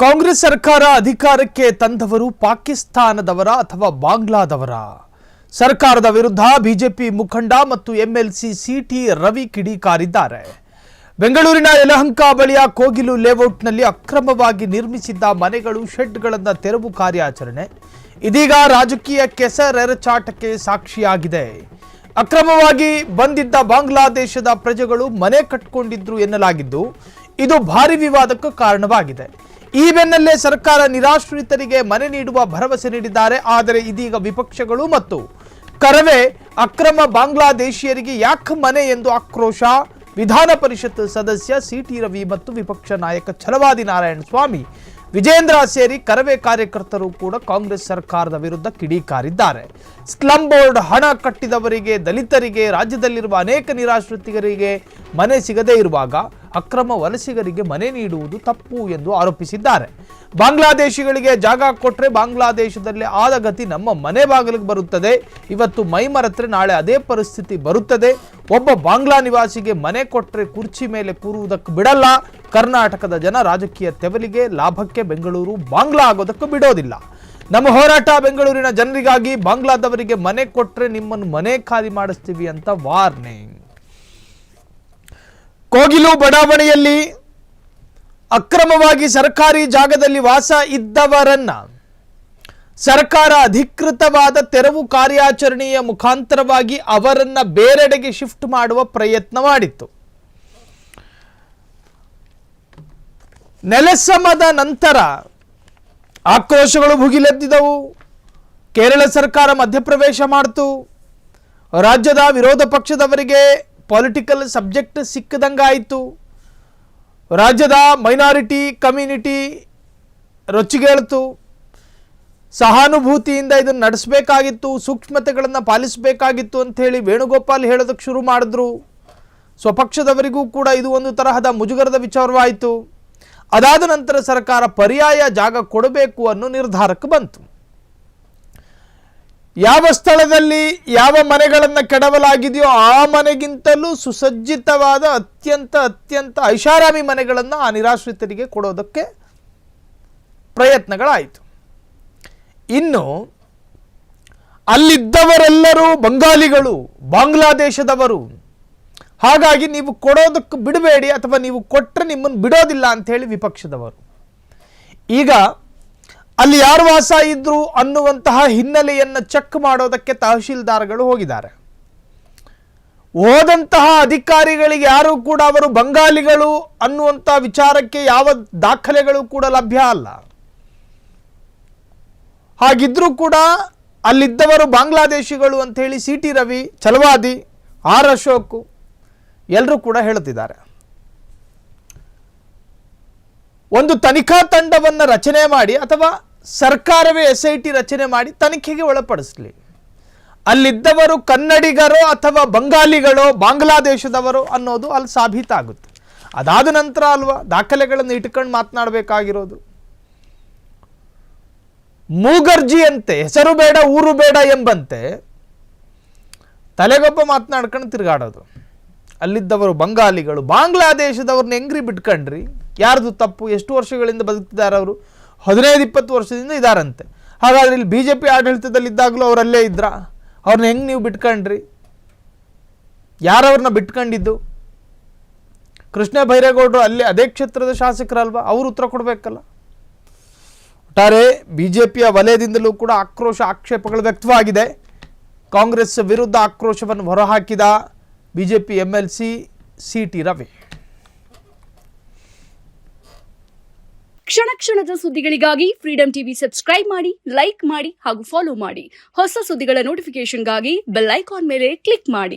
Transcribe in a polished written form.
ಕಾಂಗ್ರೆಸ್ ಸರ್ಕಾರ ಅಧಿಕಾರಕ್ಕೆ ತಂದವರು ಪಾಕಿಸ್ತಾನದವರ ಅಥವಾ ಬಾಂಗ್ಲಾದವರ? ಸರ್ಕಾರದ ವಿರುದ್ಧ ಬಿಜೆಪಿ ಮುಖಂಡ ಮತ್ತು ಎಂಎಲ್ಸಿ ಸಿಟಿ ರವಿ ಕಿಡಿಕಾರಿದ್ದಾರೆ. ಬೆಂಗಳೂರಿನ ಯಲಹಂಕ ಬಳಿಯ ಕೋಗಿಲು ಲೇಔಟ್ನಲ್ಲಿ ಅಕ್ರಮವಾಗಿ ನಿರ್ಮಿಸಿದ್ದ ಮನೆಗಳು, ಶೆಡ್ಗಳನ್ನು ತೆರವು ಕಾರ್ಯಾಚರಣೆ ಇದೀಗ ರಾಜಕೀಯ ಕೆಸರೆರಚಾಟಕ್ಕೆ ಸಾಕ್ಷಿಯಾಗಿದೆ. ಅಕ್ರಮವಾಗಿ ಬಂದಿದ್ದ ಬಾಂಗ್ಲಾದೇಶದ ಪ್ರಜೆಗಳು ಮನೆ ಕಟ್ಟಿಕೊಂಡಿದ್ರು ಎನ್ನಲಾಗಿದ್ದು, ಇದು ಭಾರಿ ವಿವಾದಕ್ಕೆ ಕಾರಣವಾಗಿದೆ. ಈ ಬೆನ್ನಲ್ಲೇ ಸರ್ಕಾರ ನಿರಾಶ್ರಿತರಿಗೆ ಮನೆ ನೀಡುವ ಭರವಸೆ ನೀಡಿದ್ದಾರೆ. ಆದರೆ ಇದೀಗ ವಿಪಕ್ಷಗಳು ಮತ್ತು ಕರವೇ ಅಕ್ರಮ ಬಾಂಗ್ಲಾದೇಶಿಯರಿಗೆ ಯಾಕೆ ಮನೆ ಎಂದು ಆಕ್ರೋಶ. ವಿಧಾನ ಪರಿಷತ್ ಸದಸ್ಯ ಸಿಟಿ ರವಿ ಮತ್ತು ವಿಪಕ್ಷ ನಾಯಕ ಛಲವಾದಿ ನಾರಾಯಣ ಸ್ವಾಮಿ, ವಿಜೇಂದ್ರ ಸೇರಿ ಕರವೇ ಕಾರ್ಯಕರ್ತರು ಕೂಡ ಕಾಂಗ್ರೆಸ್ ಸರ್ಕಾರದ ವಿರುದ್ಧ ಕಿಡಿಕಾರಿದ್ದಾರೆ. ಸ್ಲಂ ಬೋರ್ಡ್ ಹಣ ಕಟ್ಟಿದವರಿಗೆ, ದಲಿತರಿಗೆ, ರಾಜ್ಯದಲ್ಲಿರುವ ಅನೇಕ ನಿರಾಶ್ರಿತರಿಗೆ ಮನೆ ಸಿಗದೇ ಇರುವಾಗ ಅಕ್ರಮ ವಲಸಿಗರಿಗೆ ಮನೆ ನೀಡುವುದು ತಪ್ಪು ಎಂದು ಆರೋಪಿಸಿದ್ದಾರೆ. ಬಾಂಗ್ಲಾದೇಶಿಗಳಿಗೆ ಜಾಗ ಕೊಟ್ಟರೆ ಬಾಂಗ್ಲಾದೇಶದಲ್ಲಿ ಆದ ಗತಿ ನಮ್ಮ ಮನೆ ಬಾಗಿಲಿಗೆ ಬರುತ್ತದೆ. ಇವತ್ತು ಮೈಮರೆತರೆ ನಾಳೆ ಅದೇ ಪರಿಸ್ಥಿತಿ ಬರುತ್ತದೆ. ಒಬ್ಬ ಬಾಂಗ್ಲಾ ನಿವಾಸಿಗೆ ಮನೆ ಕೊಟ್ಟರೆ ಕುರ್ಚಿ ಮೇಲೆ ಕೂರುವುದಕ್ಕೆ ಬಿಡಲ್ಲ. ಕರ್ನಾಟಕದ ಜನ ರಾಜಕೀಯ ತೆವಲಿಗೆ, ಲಾಭಕ್ಕೆ ಬೆಂಗಳೂರು ಬಾಂಗ್ಲಾ ಆಗೋದಕ್ಕೆ ಬಿಡೋದಿಲ್ಲ. ನಮ್ಮ ಹೋರಾಟ ಬೆಂಗಳೂರಿನ ಜನರಿಗಾಗಿ. ಬಾಂಗ್ಲಾದವರಿಗೆ ಮನೆ ಕೊಟ್ಟರೆ ನಿಮ್ಮನ್ನು ಮನೆ ಖಾಲಿ ಮಾಡಿಸ್ತೀವಿ ಅಂತ ವಾರ್ನಿಂಗ್. ಕೋಗಿಲು ಬಡಾವಣೆಯಲ್ಲಿ ಅಕ್ರಮವಾಗಿ ಸರ್ಕಾರಿ ಜಾಗದಲ್ಲಿ ವಾಸ ಇದ್ದವರನ್ನ ಸರ್ಕಾರ ಅಧಿಕೃತವಾದ ತೆರವು ಕಾರ್ಯಾಚರಣೆಯ ಮುಖಾಂತರವಾಗಿ ಅವರನ್ನ ಬೇರೆಡೆಗೆ ಶಿಫ್ಟ್ ಮಾಡುವ ಪ್ರಯತ್ನ ಮಾಡಿತ್ತು. ನೆಲಸಮದ ನಂತರ ಆಕ್ರೋಶಗಳು ಭುಗಿಲೆದ್ದಿದವು. ಕೇರಳ ಸರ್ಕಾರ ಮಧ್ಯಪ್ರವೇಶ ಮಾಡಿತು. ರಾಜ್ಯದ ವಿರೋಧ ಪಕ್ಷದವರಿಗೆ ಪೊಲಿಟಿಕಲ್ ಸಬ್ಜೆಕ್ಟ್ ಸಿಕ್ಕದಂಗಾಯಿತು. ರಾಜ್ಯದ ಮೈನಾರಿಟಿ ಕಮ್ಯುನಿಟಿ ರೊಚ್ಚಿಗೇಳ್ತು. ಸಹಾನುಭೂತಿಯಿಂದ ಇದನ್ನು ನಡೆಸಬೇಕಾಗಿತ್ತು, ಸೂಕ್ಷ್ಮತೆಗಳನ್ನು ಪಾಲಿಸಬೇಕಾಗಿತ್ತು ಅಂತ ಹೇಳಿ ವೇಣುಗೋಪಾಲ್ ಹೇಳೋದಕ್ಕೆ ಶುರು ಮಾಡಿದ್ರು. ಸ್ವಪಕ್ಷದವರಿಗೂ ಕೂಡ ಇದು ಒಂದು ತರಹದ ಮುಜುಗರದ ವಿಚಾರವಾಯಿತು. ಅದಾದ ನಂತರ ಸರ್ಕಾರ ಪರ್ಯಾಯ ಜಾಗ ಕೊಡಬೇಕು ಅನ್ನೋ ನಿರ್ಧಾರಕ್ಕೆ ಬಂತು. ಯಾವ ಸ್ಥಳದಲ್ಲಿ ಯಾವ ಮನೆಗಳನ್ನು ಕೆಡವಲಾಗಿದೆಯೋ ಆ ಮನೆಗಿಂತಲೂ ಸುಸಜ್ಜಿತವಾದ ಅತ್ಯಂತ ಐಷಾರಾಮಿ ಮನೆಗಳನ್ನು ಆ ನಿರಾಶ್ರಿತರಿಗೆ ಕೊಡೋದಕ್ಕೆ ಪ್ರಯತ್ನಗಳಾಯಿತು. ಇನ್ನು ಅಲ್ಲಿದ್ದವರೆಲ್ಲರೂ ಬಂಗಾಲಿಗಳು, ಬಾಂಗ್ಲಾದೇಶದವರು. ಹಾಗಾಗಿ ನೀವು ಕೊಡೋದಕ್ಕೆ ಬಿಡಬೇಡಿ, ಅಥವಾ ನೀವು ಕೊಟ್ಟರೆ ನಿಮ್ಮನ್ನು ಬಿಡೋದಿಲ್ಲ ಅಂತ ಹೇಳಿ ವಿಪಕ್ಷದವರು. ಈಗ ಅಲ್ಲಿ ಯಾರು ವಾಸ ಇದ್ರು ಅನ್ನುವಂತಹ ಹಿನ್ನೆಲೆಯನ್ನು ಚೆಕ್ ಮಾಡೋದಕ್ಕೆ ತಹಶೀಲ್ದಾರ್ಗಳು ಹೋಗಿದ್ದಾರೆ. ಹೋದಂತಹ ಅಧಿಕಾರಿಗಳಿಗೆ ಯಾರು ಕೂಡ ಅವರು ಬಂಗಾಲಿಗಳು ಅನ್ನುವಂಥ ವಿಚಾರಕ್ಕೆ ಯಾವ ದಾಖಲೆಗಳು ಕೂಡ ಲಭ್ಯ ಅಲ್ಲ. ಹಾಗಿದ್ರೂ ಕೂಡ ಅಲ್ಲಿದ್ದವರು ಬಾಂಗ್ಲಾದೇಶಿಗಳು ಅಂತ ಹೇಳಿ ಸಿಟಿ ರವಿ, ಛಲವಾದಿ, ಆರ್ ಅಶೋಕ್ ಎಲ್ಲರೂ ಕೂಡ ಹೇಳುತ್ತಿದ್ದಾರೆ. ಒಂದು ತನಿಖಾ ತಂಡವನ್ನು ರಚನೆ ಮಾಡಿ, ಅಥವಾ ಸರ್ಕಾರವೇ SIT ರಚನೆ ಮಾಡಿ ತನಿಖೆಗೆ ಒಳಪಡಿಸಲಿ. ಅಲ್ಲಿದ್ದವರು ಕನ್ನಡಿಗರೋ ಅಥವಾ ಬಂಗಾಲಿಗಳೋ ಬಾಂಗ್ಲಾದೇಶದವರು ಅನ್ನೋದು ಅಲ್ಲಿ ಸಾಬೀತಾಗುತ್ತೆ. ಅದಾದ ನಂತರ ಅಲ್ವಾ ದಾಖಲೆಗಳನ್ನು ಇಟ್ಕೊಂಡು ಮಾತನಾಡಬೇಕಾಗಿರೋದು. ಮೂಗರ್ಜಿಯಂತೆ ಹೆಸರು ಬೇಡ ಊರು ಬೇಡ ಎಂಬಂತೆ ತಲೆಗೊಬ್ಬ ಮಾತನಾಡ್ಕೊಂಡು ತಿರುಗಾಡೋದು. ಅಲ್ಲಿದ್ದವರು ಬಂಗಾಲಿಗಳು, ಬಾಂಗ್ಲಾದೇಶದವ್ರನ್ನ ಹೆಂಗ್ರಿ ಬಿಟ್ಕೊಂಡ್ರಿ? ಯಾರ್ದು ತಪ್ಪು? ಎಷ್ಟು ವರ್ಷಗಳಿಂದ ಬದುಕ್ತಿದ್ದಾರೆ ಅವರು? 15-20 ವರ್ಷದಿಂದ ಇದ್ದಾರಂತೆ. ಹಾಗಾದ್ರೆ ಇಲ್ಲಿ BJP ಆಡಳಿತದಲ್ಲಿದ್ದಾಗಲೂ ಅವರಲ್ಲೇ ಇದ್ರಾ? ಅವ್ರನ್ನ ಹೆಂಗೆ ನೀವು ಬಿಟ್ಕೊಂಡ್ರಿ? ಯಾರವ್ರನ್ನ ಬಿಟ್ಕೊಂಡಿದ್ದು? ಕೃಷ್ಣ ಬೈರೇಗೌಡರು ಅಲ್ಲೇ ಅದೇ ಕ್ಷೇತ್ರದ ಶಾಸಕರಲ್ವಾ? ಅವರು ಉತ್ತರ ಕೊಡಬೇಕಲ್ಲ. ಒಟ್ಟಾರೆ BJPಯ ವಲಯದಿಂದಲೂ ಕೂಡ ಆಕ್ರೋಶ, ಆಕ್ಷೇಪಗಳು ವ್ಯಕ್ತವಾಗಿದೆ. ಕಾಂಗ್ರೆಸ್ ವಿರುದ್ಧ ಆಕ್ರೋಶವನ್ನು ಹೊರಹಾಕಿದ BJP MLC ಸಿಟಿ ರವಿ. ಕ್ಷಣ ಕ್ಷಣದ ಸುದ್ದಿಗಳಿಗಾಗಿ ಫ್ರೀಡಂ ಟಿವಿ ಸಬ್ಸ್ಕ್ರೈಬ್ ಮಾಡಿ, ಲೈಕ್ ಮಾಡಿ ಹಾಗೂ ಫಾಲೋ ಮಾಡಿ. ಹೊಸ ಸುದ್ದಿಗಳ ನೋಟಿಫಿಕೇಶನ್ಗಾಗಿ ಬೆಲ್ ಐಕಾನ್ ಮೇಲೆ ಕ್ಲಿಕ್ ಮಾಡಿ.